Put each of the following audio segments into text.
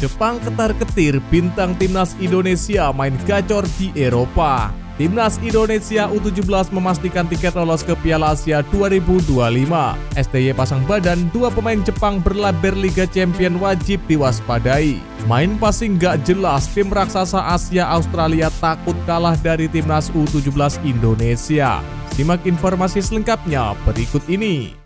Jepang ketar-ketir bintang timnas Indonesia main gacor di Eropa. Timnas Indonesia U17 memastikan tiket lolos ke Piala Asia 2025. STY pasang badan, dua pemain Jepang berlaber Liga Champion wajib diwaspadai. Main passing gak jelas, tim raksasa Asia Australia takut kalah dari timnas U17 Indonesia. Simak informasi selengkapnya berikut ini.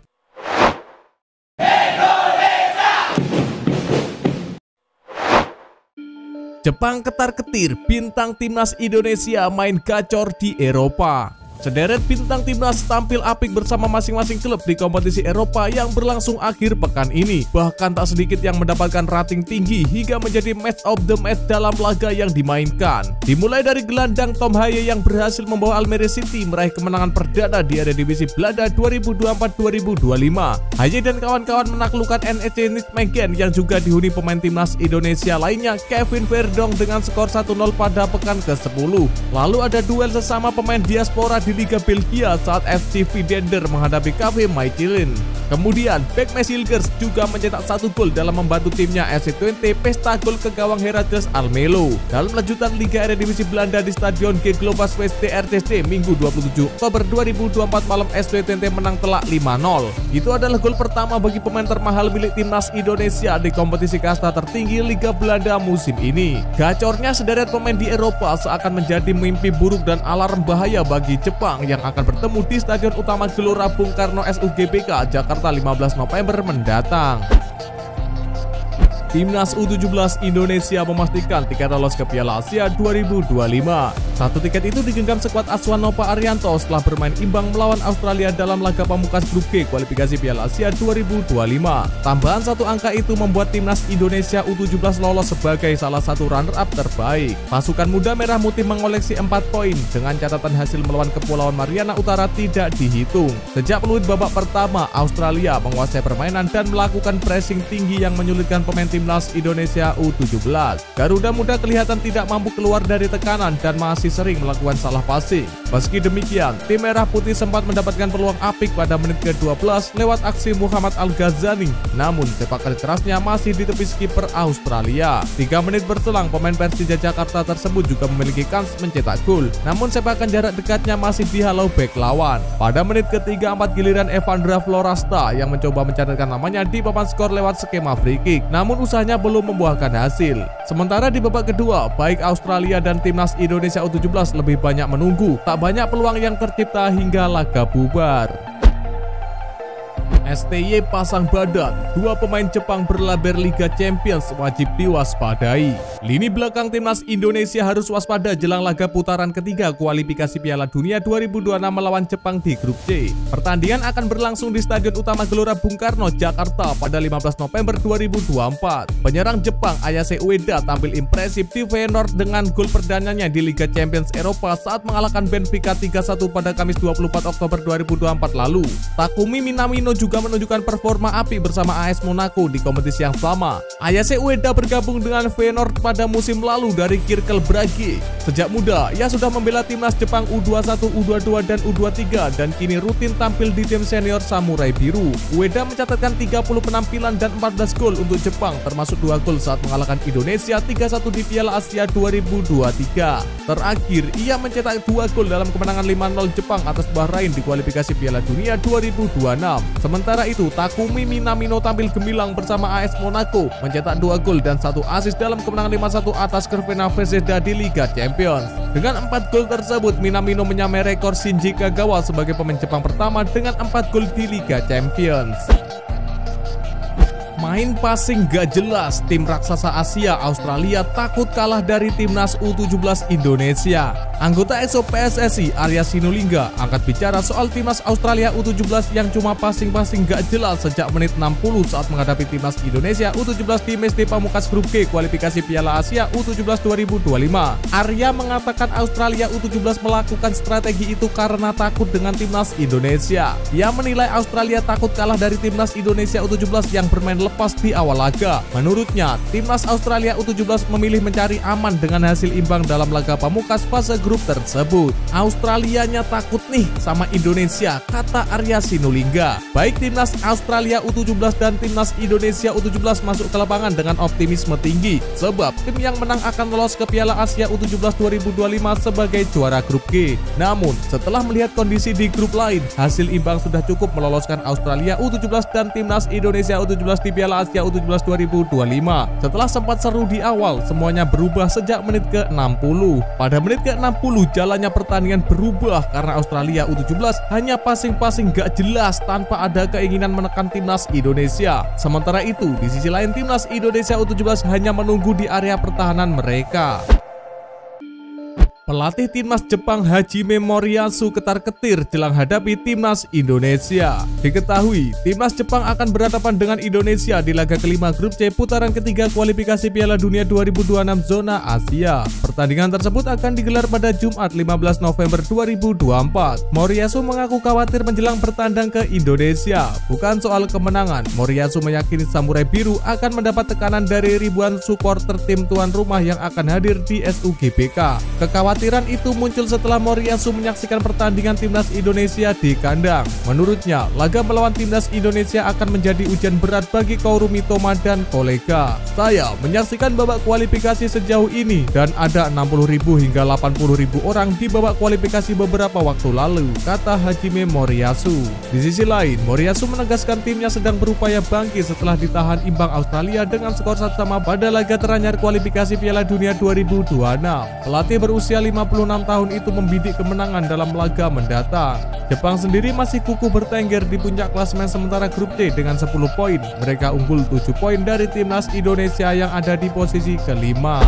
Jepang ketar-ketir bintang timnas Indonesia main gacor di Eropa. Sederet bintang timnas tampil apik bersama masing-masing klub di kompetisi Eropa yang berlangsung akhir pekan ini. Bahkan tak sedikit yang mendapatkan rating tinggi hingga menjadi match of the match dalam laga yang dimainkan. Dimulai dari gelandang Tom Haye yang berhasil membawa Almere City meraih kemenangan perdana di Eredivisie Belanda 2024-2025. Haye dan kawan-kawan menaklukkan NEC Nijmegen yang juga dihuni pemain timnas Indonesia lainnya Kevin Verdong dengan skor 1-0 pada pekan ke-10. Lalu ada duel sesama pemain diaspora di Liga Belgia saat FC Vidender menghadapi KV Mechelen. Kemudian Beck Mesilgers juga mencetak satu gol dalam membantu timnya FC Twente pesta gol ke gawang Heracles Almelo. Dalam lanjutan Liga Eredivisie Belanda di Stadion G Globas West RTC Minggu 27 Oktober 2024 malam FC Twente menang telak 5-0. Itu adalah gol pertama bagi pemain termahal milik timnas Indonesia di kompetisi kasta tertinggi Liga Belanda musim ini. Gacornya sederet pemain di Eropa seakan menjadi mimpi buruk dan alarm bahaya bagi Jepang yang akan bertemu di Stadion Utama Gelora Bung Karno SUGBK Jakarta 15 November mendatang. Timnas U17 Indonesia memastikan tiket lolos ke Piala Asia 2025. Satu tiket itu digenggam skuad asuhan Nova Arianto setelah bermain imbang melawan Australia dalam laga pamungkas grup G kualifikasi Piala Asia 2025. Tambahan satu angka itu membuat timnas Indonesia U17 lolos sebagai salah satu runner-up terbaik. Pasukan muda merah putih mengoleksi 4 poin dengan catatan hasil melawan Kepulauan Mariana Utara tidak dihitung. Sejak peluit babak pertama, Australia menguasai permainan dan melakukan pressing tinggi yang menyulitkan pemain timnas Indonesia U17. Garuda Muda kelihatan tidak mampu keluar dari tekanan dan masih sering melakukan salah passing. Meski demikian, tim merah putih sempat mendapatkan peluang apik pada menit ke-12 lewat aksi Muhammad Al-Ghazani. Namun, sepak kerasnya masih ditepis kiper Australia. 3 menit berselang, pemain Persija Jakarta tersebut juga memiliki kans mencetak gol. Namun, sepakan jarak dekatnya masih dihalau bek lawan. Pada menit ke-34 giliran Evandra Florasta yang mencoba mencatatkan namanya di papan skor lewat skema free kick. Namun, usahanya belum membuahkan hasil. Sementara di babak kedua, baik Australia dan timnas Indonesia U17 lebih banyak menunggu. Tak banyak peluang yang tercipta hingga laga bubar. STY pasang badan, dua pemain Jepang berlaber Liga Champions wajib diwaspadai. Lini belakang timnas Indonesia harus waspada jelang laga putaran ketiga kualifikasi Piala Dunia 2026 melawan Jepang di grup C. Pertandingan akan berlangsung di Stadion Utama Gelora Bung Karno, Jakarta pada 15 November 2024. Penyerang Jepang Ayase Ueda tampil impresif di Feyenoord dengan gol perdananya di Liga Champions Eropa saat mengalahkan Benfica 3-1 pada Kamis 24 Oktober 2024 lalu. Takumi Minamino juga menunjukkan performa api bersama AS Monaco di kompetisi yang sama. Ayase Ueda bergabung dengan Feyenoord pada musim lalu dari Kirkel Brage. Sejak muda, ia sudah membela timnas Jepang U21, U22, dan U23 dan kini rutin tampil di tim senior Samurai Biru. Ueda mencatatkan 30 penampilan dan 14 gol untuk Jepang, termasuk 2 gol saat mengalahkan Indonesia 3-1 di Piala Asia 2023. Terakhir, ia mencetak 2 gol dalam kemenangan 5-0 Jepang atas Bahrain di kualifikasi Piala Dunia 2026. Sementara itu, Takumi Minamino tampil gemilang bersama AS Monaco, mencetak 2 gol dan 1 assist dalam kemenangan 5-1 atas Crvena Zvezda di Liga Champions. Dengan 4 gol tersebut, Minamino menyamai rekor Shinji Kagawa sebagai pemain Jepang pertama dengan 4 gol di Liga Champions. Main passing gak jelas, tim raksasa Asia Australia takut kalah dari timnas U17 Indonesia. Anggota EXO PSSI Arya Sinulinga angkat bicara soal timnas Australia U17 yang cuma passing-passing gak jelas sejak menit 60 saat menghadapi timnas Indonesia U17 di match pamungkas grup G kualifikasi Piala Asia U17 2025. Arya mengatakan Australia U17 melakukan strategi itu karena takut dengan timnas Indonesia. Ia menilai Australia takut kalah dari timnas Indonesia U17 yang bermain lepas lepas di awal laga. Menurutnya, timnas Australia U17 memilih mencari aman dengan hasil imbang dalam laga pamungkas fase grup tersebut. Australianya takut nih sama Indonesia, kata Arya Sinulinga. Baik timnas Australia U17 dan timnas Indonesia U17 masuk ke lapangan dengan optimisme tinggi, sebab tim yang menang akan lolos ke Piala Asia U17 2025 sebagai juara grup G. Namun, setelah melihat kondisi di grup lain, hasil imbang sudah cukup meloloskan Australia U17 dan timnas Indonesia U17 di Piala Asia U17 2025. Setelah sempat seru di awal, semuanya berubah sejak menit ke-60. Pada menit ke-60, jalannya pertandingan berubah karena Australia U17 hanya passing-passing gak jelas tanpa ada keinginan menekan timnas Indonesia. Sementara itu, di sisi lain timnas Indonesia U17 hanya menunggu di area pertahanan mereka. Pelatih timnas Jepang Hajime Moriyasu ketar-ketir jelang hadapi timnas Indonesia. Diketahui, timnas Jepang akan berhadapan dengan Indonesia di laga kelima grup C putaran ketiga kualifikasi Piala Dunia 2026 zona Asia. Pertandingan tersebut akan digelar pada Jumat 15 November 2024. Moriyasu mengaku khawatir menjelang bertandang ke Indonesia. Bukan soal kemenangan, Moriyasu meyakini Samurai Biru akan mendapat tekanan dari ribuan supporter tim tuan rumah yang akan hadir di SUGBK. Kekhawatiran itu muncul setelah Moriyasu menyaksikan pertandingan timnas Indonesia di kandang. Menurutnya, laga melawan timnas Indonesia akan menjadi ujian berat bagi Kaoru Mitoma dan kolega. Saya menyaksikan babak kualifikasi sejauh ini dan ada 60.000 hingga 80.000 orang di babak kualifikasi beberapa waktu lalu, kata Hajime Moriyasu. Di sisi lain, Moriyasu menegaskan timnya sedang berupaya bangkit setelah ditahan imbang Australia dengan skor 1-1 pada laga teranyar kualifikasi Piala Dunia 2026. Pelatih berusia 56 tahun itu membidik kemenangan dalam laga mendatang. Jepang sendiri masih kukuh bertengger di puncak klasemen sementara grup C dengan 10 poin. Mereka unggul 7 poin dari timnas Indonesia yang ada di posisi kelima.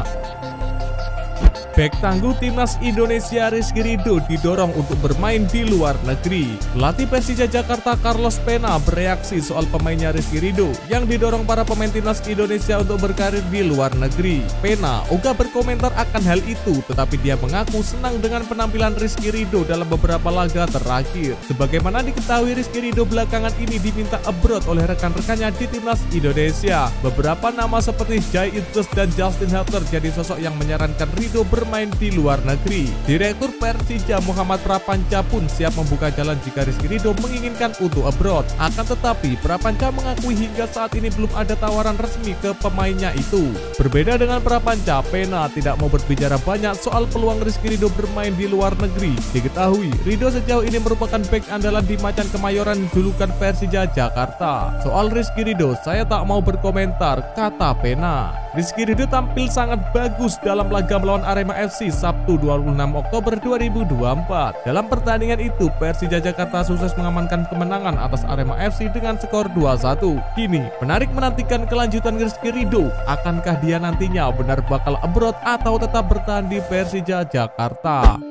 Bek tangguh timnas Indonesia Rizky Ridho didorong untuk bermain di luar negeri. Pelatih Persija Jakarta Carlos Pena bereaksi soal pemainnya Rizky Ridho yang didorong para pemain timnas Indonesia untuk berkarir di luar negeri. Pena ogah berkomentar akan hal itu, tetapi dia mengaku senang dengan penampilan Rizky Ridho dalam beberapa laga terakhir. Sebagaimana diketahui, Rizky Ridho belakangan ini diminta abroad oleh rekan-rekannya di timnas Indonesia. Beberapa nama seperti Jai Idrus dan Justin Hutler jadi sosok yang menyarankan Ridho bermain di luar negeri. Direktur Persija Muhammad Prapanca pun siap membuka jalan jika Rizky Ridho menginginkan untuk abroad. Akan tetapi, Prapanca mengakui hingga saat ini belum ada tawaran resmi ke pemainnya itu. Berbeda dengan Prapanca, Pena tidak mau berbicara banyak soal peluang Rizky Ridho bermain di luar negeri. Diketahui, Ridho sejauh ini merupakan bek andalan di Macan Kemayoran julukan Persija Jakarta. Soal Rizky Ridho, saya tak mau berkomentar, kata Pena. Rizky Ridho tampil sangat bagus dalam laga melawan Arema FC Sabtu 26 Oktober 2024. Dalam pertandingan itu, Persija Jakarta sukses mengamankan kemenangan atas Arema FC dengan skor 2-1. Kini, menarik menantikan kelanjutan Rizky Ridho. Akankah dia nantinya benar bakal abroad atau tetap bertahan di Persija Jakarta?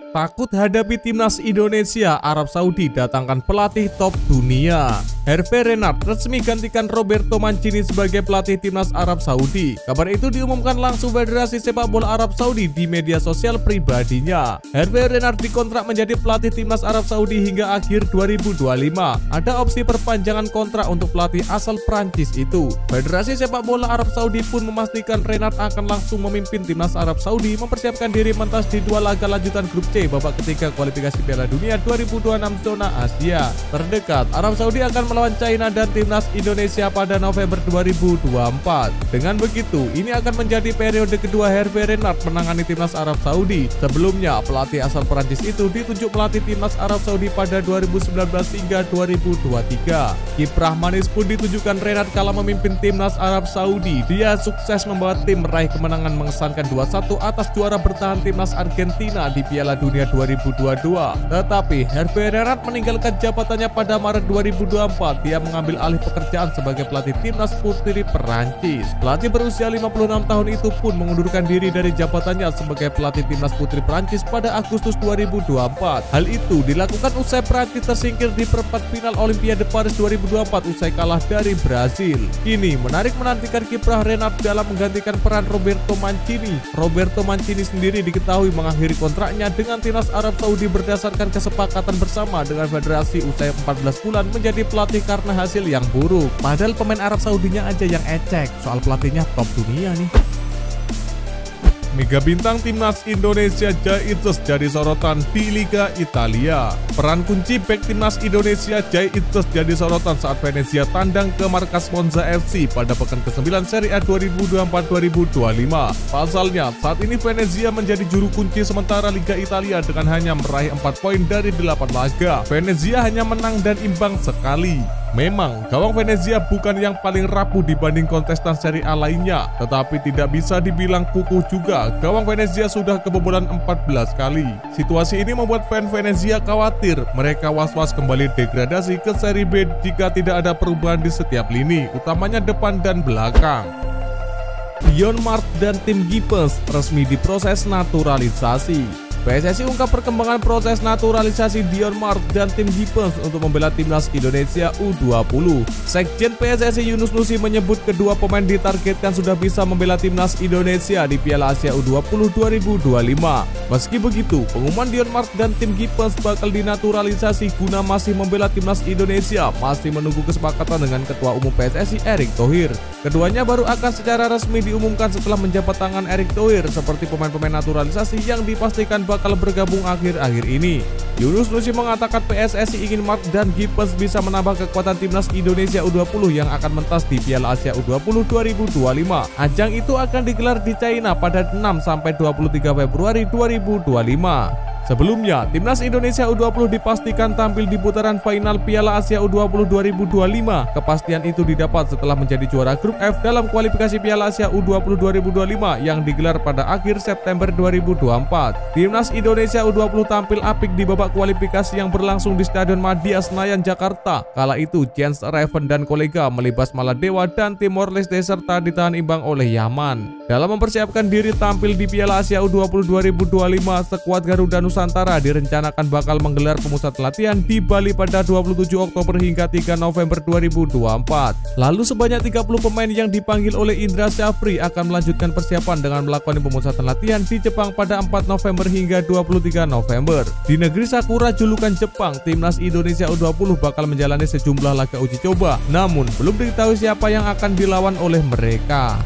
Takut hadapi timnas Indonesia, Arab Saudi datangkan pelatih top dunia. Hervé Renard resmi gantikan Roberto Mancini sebagai pelatih timnas Arab Saudi. Kabar itu diumumkan langsung Federasi Sepak Bola Arab Saudi di media sosial pribadinya. Hervé Renard dikontrak menjadi pelatih timnas Arab Saudi hingga akhir 2025. Ada opsi perpanjangan kontrak untuk pelatih asal Prancis itu. Federasi Sepak Bola Arab Saudi pun memastikan Renard akan langsung memimpin timnas Arab Saudi mempersiapkan diri mentas di dua laga lanjutan grup C babak ketiga kualifikasi Piala Dunia 2026 zona Asia. Terdekat, Arab Saudi akan melawan China dan timnas Indonesia pada November 2024. Dengan begitu, ini akan menjadi periode kedua Hervé Renard menangani timnas Arab Saudi. Sebelumnya, pelatih asal Prancis itu ditunjuk melatih timnas Arab Saudi pada 2019 hingga 2023. Kiprah manis pun ditunjukkan Renard kala memimpin timnas Arab Saudi. Dia sukses membawa tim meraih kemenangan mengesankan 2-1 atas juara bertahan timnas Argentina di Piala Dunia 2022. Tetapi Hervé Renard meninggalkan jabatannya pada Maret 2024. Dia mengambil alih pekerjaan sebagai pelatih timnas putri Perancis. Pelatih berusia 56 tahun itu pun mengundurkan diri dari jabatannya sebagai pelatih timnas putri Perancis pada Agustus 2024. Hal itu dilakukan usai Perancis tersingkir di perempat final Olimpiade Paris 2024 usai kalah dari Brasil. Kini menarik menantikan kiprah Renard dalam menggantikan peran Roberto Mancini. Roberto Mancini sendiri diketahui mengakhiri kontraknya dengan dengan timnas Arab Saudi berdasarkan kesepakatan bersama dengan federasi usai 14 bulan menjadi pelatih karena hasil yang buruk. Padahal pemain Arab Saudinya aja yang ecek, soal pelatihnya top dunia nih. Mega bintang timnas Indonesia Jai Itzes jadi sorotan di Liga Italia. Peran kunci bek timnas Indonesia Jai Itzes jadi sorotan saat Venezia tandang ke markas Monza FC pada pekan ke-9 Serie A 2024-2025. Pasalnya, saat ini Venezia menjadi juru kunci sementara Liga Italia dengan hanya meraih 4 poin dari 8 laga. Venezia hanya menang dan imbang sekali. Memang, gawang Venezia bukan yang paling rapuh dibanding kontestan Serie A lainnya, tetapi tidak bisa dibilang kukuh juga. Gawang Venezia sudah kebobolan 14 kali. Situasi ini membuat fan Venezia khawatir. Mereka was-was kembali degradasi ke Serie B jika tidak ada perubahan di setiap lini, utamanya depan dan belakang. Dion Mart dan tim Gibbons resmi diproses naturalisasi. PSSI ungkap perkembangan proses naturalisasi Dion Mart dan tim Gibbons untuk membela timnas Indonesia U20. Sekjen PSSI Yunus Nusi menyebut kedua pemain ditargetkan sudah bisa membela timnas Indonesia di Piala Asia U20 2025. Meski begitu, pengumuman Dion Mart dan tim Gibbons bakal dinaturalisasi guna masih membela timnas Indonesia masih menunggu kesepakatan dengan Ketua Umum PSSI Erick Thohir. Keduanya baru akan secara resmi diumumkan setelah menjabat tangan Erick Thohir seperti pemain-pemain naturalisasi yang dipastikan bakal bergabung akhir-akhir ini. Yunus Nusi mengatakan PSSI ingin Mart dan Gibbons bisa menambah kekuatan timnas Indonesia U20 yang akan mentas di Piala Asia U20 2025. Ajang itu akan digelar di China pada 6-23 Februari 2025. Sebelumnya, timnas Indonesia U20 dipastikan tampil di putaran final Piala Asia U20 2025. Kepastian itu didapat setelah menjadi juara grup F dalam kualifikasi Piala Asia U20 2025 yang digelar pada akhir September 2024. Timnas Indonesia U20 tampil apik di babak kualifikasi yang berlangsung di Stadion Madia Senayan, Jakarta. Kala itu, Jens Raven dan kolega melibas Maladewa dan Timor Leste serta ditahan imbang oleh Yaman. Dalam mempersiapkan diri tampil di Piala Asia U20 2025, skuad Garuda Nusantara direncanakan bakal menggelar pemusatan latihan di Bali pada 27 Oktober hingga 3 November 2024. Lalu sebanyak 30 pemain yang dipanggil oleh Indra Syafri akan melanjutkan persiapan dengan melakukan pemusatan latihan di Jepang pada 4 November hingga 23 November. Di negeri Sakura julukan Jepang, timnas Indonesia U20 bakal menjalani sejumlah laga uji coba, namun belum diketahui siapa yang akan dilawan oleh mereka.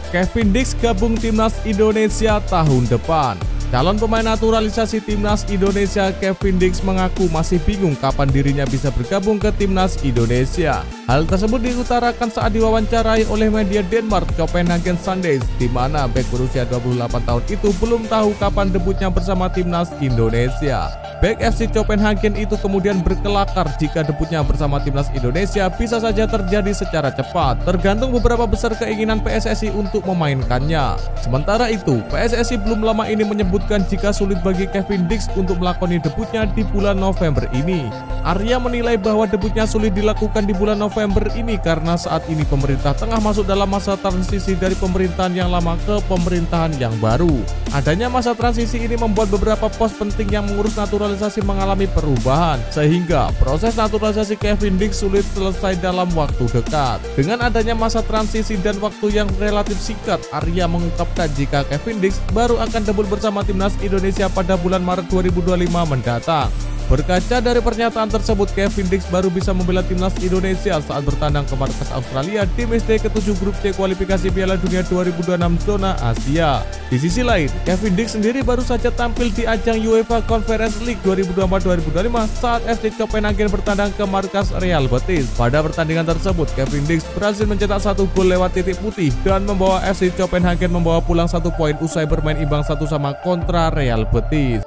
Kevin Dix gabung timnas Indonesia tahun depan. Calon pemain naturalisasi timnas Indonesia Kevin Dix mengaku masih bingung kapan dirinya bisa bergabung ke timnas Indonesia. Hal tersebut diutarakan saat diwawancarai oleh media Denmark Copenhagen Sundays, di mana bek berusia 28 tahun itu belum tahu kapan debutnya bersama timnas Indonesia. Bek FC Copenhagen itu kemudian berkelakar jika debutnya bersama timnas Indonesia bisa saja terjadi secara cepat, tergantung beberapa besar keinginan PSSI untuk memainkannya. Sementara itu, PSSI belum lama ini menyebutkan jika sulit bagi Kevin Dix untuk melakoni debutnya di bulan November ini. Arya menilai bahwa debutnya sulit dilakukan di bulan November ini karena saat ini pemerintah tengah masuk dalam masa transisi dari pemerintahan yang lama ke pemerintahan yang baru. Adanya masa transisi ini membuat beberapa pos penting yang mengurus naturalisasi mengalami perubahan, sehingga proses naturalisasi Kevin Dix sulit selesai dalam waktu dekat. Dengan adanya masa transisi dan waktu yang relatif singkat, Arya mengungkapkan jika Kevin Dix baru akan debut bersama timnas Indonesia pada bulan Maret 2025 mendatang. Berkaca dari pernyataan tersebut, Kevin Dix baru bisa membela timnas Indonesia saat bertandang ke markas Australia di match day ke-7 grup C kualifikasi Piala Dunia 2026 zona Asia. Di sisi lain, Kevin Dix sendiri baru saja tampil di ajang UEFA Conference League 2024-2025 saat FC Copenhagen bertandang ke markas Real Betis. Pada pertandingan tersebut, Kevin Dix berhasil mencetak 1 gol lewat titik putih dan membawa FC Copenhagen membawa pulang 1 poin usai bermain imbang 1-1 kontra Real Betis.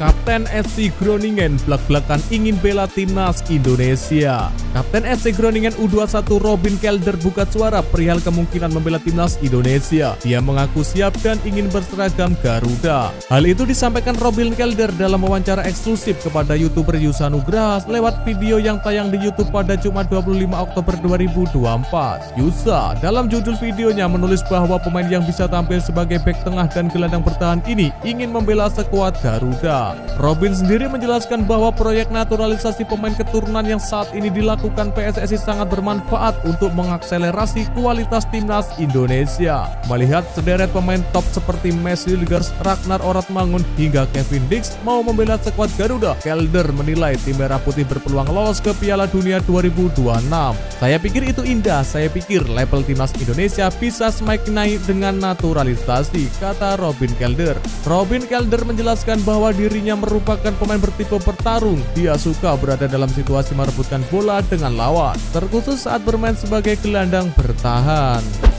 Kapten FC Groningen blak-blakan ingin bela timnas Indonesia. Kapten FC Groningen U21 Robin Kelder buka suara perihal kemungkinan membela timnas Indonesia. Dia mengaku siap dan ingin berseragam Garuda. Hal itu disampaikan Robin Kelder dalam wawancara eksklusif kepada YouTuber Yusa Nugraha lewat video yang tayang di YouTube pada Jumat 25 Oktober 2024. Yusa dalam judul videonya menulis bahwa pemain yang bisa tampil sebagai bek tengah dan gelandang bertahan ini ingin membela skuad Garuda. Indonesia. Robin sendiri menjelaskan bahwa proyek naturalisasi pemain keturunan yang saat ini dilakukan PSSI sangat bermanfaat untuk mengakselerasi kualitas timnas Indonesia. Melihat sederet pemain top seperti Messi Ligers, Ragnar Oratmangun hingga Kevin Dix mau membela skuad Garuda, Kelder menilai tim Merah Putih berpeluang lolos ke Piala Dunia 2026. Saya pikir itu indah, saya pikir level timnas Indonesia bisa semakin naik dengan naturalisasi, kata Robin Kelder. Robin Kelder menjelaskan bahwa dirinya merupakan pemain bertipe bertarung. Dia suka berada dalam situasi merebutkan bola dengan lawan, terkhusus saat bermain sebagai gelandang bertahan.